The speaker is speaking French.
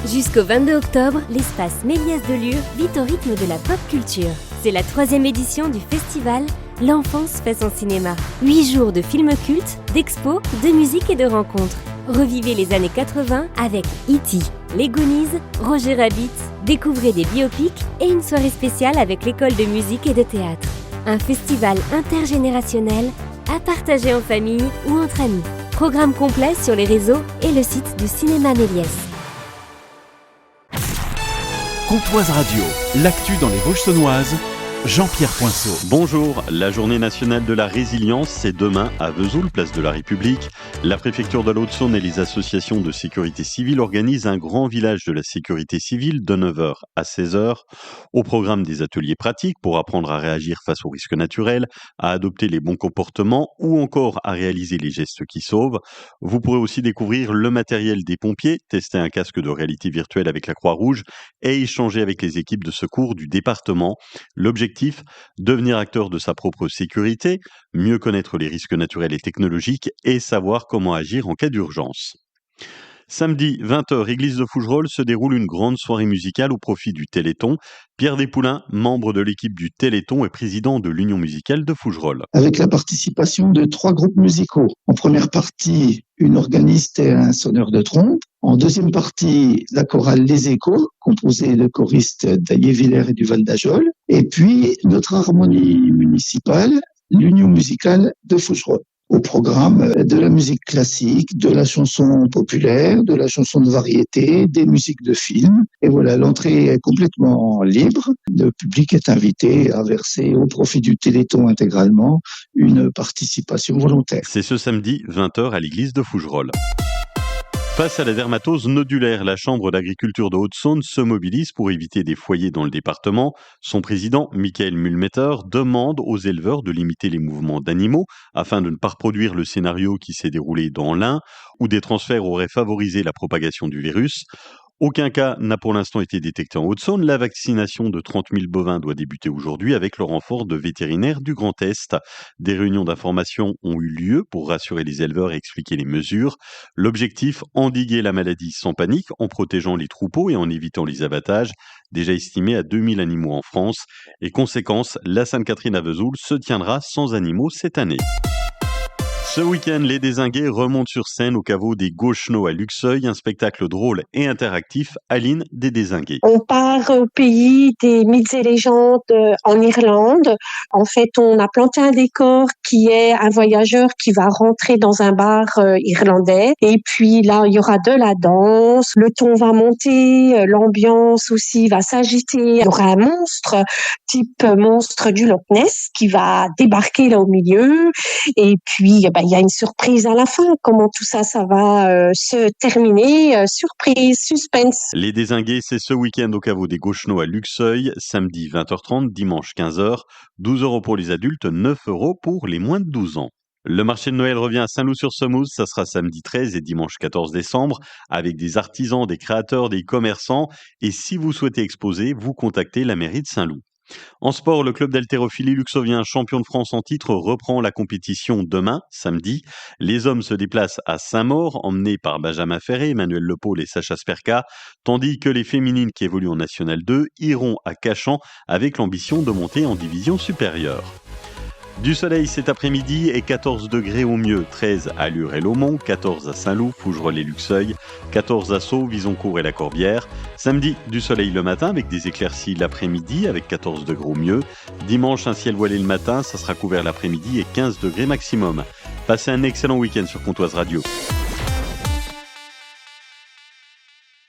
Jusqu'au 22 octobre, l'espace Méliès de Lure vit au rythme de la pop culture. C'est la 3e édition du festival L'enfance fait son cinéma. 8 jours de films cultes, d'expos, de musique et de rencontres. Revivez les années 80 avec E.T., les Goonies, Roger Rabbit, découvrez des biopics et une soirée spéciale avec l'école de musique et de théâtre. Un festival intergénérationnel à partager en famille ou entre amis. Programme complet sur les réseaux et le site du Cinéma Méliès. Comtoise Radio, l'actu dans les Vosges-Saunoises, Jean-Pierre Poinceau. Bonjour, la journée nationale de la résilience, c'est demain à Vesoul, place de la République. La préfecture de la Haute-Saône et les associations de sécurité civile organisent un grand village de la sécurité civile de 9h à 16h. Au programme des ateliers pratiques pour apprendre à réagir face aux risques naturels, à adopter les bons comportements ou encore à réaliser les gestes qui sauvent. Vous pourrez aussi découvrir le matériel des pompiers, tester un casque de réalité virtuelle avec la Croix-Rouge et échanger avec les équipes de secours du département. L'objectif, devenir acteur de sa propre sécurité, mieux connaître les risques naturels et technologiques et savoir comment agir en cas d'urgence. Samedi 20h, église de Fougerolles, se déroule une grande soirée musicale au profit du Téléthon. Pierre Despoulains, membre de l'équipe du Téléthon et président de l'Union musicale de Fougerolles. Avec la participation de 3 groupes musicaux. En première partie, une organiste et un sonneur de trompe. En deuxième partie, la chorale Les Échos, composée de choristes d'Aillé-Villers et du Val d'Ajol. Et puis, notre harmonie municipale, l'Union musicale de Fougerolles. Au programme de la musique classique, de la chanson populaire, de la chanson de variété, des musiques de film. Et voilà, l'entrée est complètement libre. Le public est invité à verser au profit du Téléthon intégralement une participation volontaire. C'est ce samedi 20h à l'église de Fougerolles. Face à la dermatose nodulaire, la Chambre d'agriculture de Haute-Saône se mobilise pour éviter des foyers dans le département. Son président, Michael Mulmeter, demande aux éleveurs de limiter les mouvements d'animaux afin de ne pas reproduire le scénario qui s'est déroulé dans l'Ain, où des transferts auraient favorisé la propagation du virus. Aucun cas n'a pour l'instant été détecté en Haute-Saône. La vaccination de 30 000 bovins doit débuter aujourd'hui avec le renfort de vétérinaires du Grand Est. Des réunions d'information ont eu lieu pour rassurer les éleveurs et expliquer les mesures. L'objectif, endiguer la maladie sans panique en protégeant les troupeaux et en évitant les abattages, déjà estimés à 2000 animaux en France. Et conséquence, la Sainte-Catherine à Vesoul se tiendra sans animaux cette année. Ce week-end, les Dézingués remontent sur scène au caveau des Gauchenots à Luxeuil, un spectacle drôle et interactif. Aline des Dézingués. On part au pays des mythes et légendes en Irlande. En fait, on a planté un décor qui est un voyageur qui va rentrer dans un bar irlandais. Et puis là, il y aura de la danse, le ton va monter, l'ambiance aussi va s'agiter. Il y aura un monstre, type monstre du Loch Ness, qui va débarquer là au milieu. Et puis, il y a une surprise à la fin. Comment tout ça va se terminer? Surprise, suspense. Les Dézingués, c'est ce week-end au caveau des Gauchenots à Luxeuil, samedi 20h30, dimanche 15h, 12 € pour les adultes, 9 € pour les moins de 12 ans. Le marché de Noël revient à Saint-Loup-sur-Semouse, ça sera samedi 13 et dimanche 14 décembre, avec des artisans, des créateurs, des commerçants. Et si vous souhaitez exposer, vous contactez la mairie de Saint-Loup. En sport, le club d'haltérophilie luxovien, champion de France en titre, reprend la compétition demain, samedi. Les hommes se déplacent à Saint-Maur, emmenés par Benjamin Ferré, Emmanuel Lepaul et Sacha Sperka, tandis que les féminines qui évoluent en National 2 iront à Cachan avec l'ambition de monter en division supérieure. Du soleil cet après-midi et 14 degrés au mieux, 13 à Lure et Laumont, 14 à Saint-Loup, Fougerolles et Luxeuil, 14 à Sceaux, Visoncourt et la Corbière. Samedi, du soleil le matin avec des éclaircies l'après-midi avec 14 degrés au mieux. Dimanche, un ciel voilé le matin, ça sera couvert l'après-midi et 15 degrés maximum. Passez un excellent week-end sur Comtoise Radio.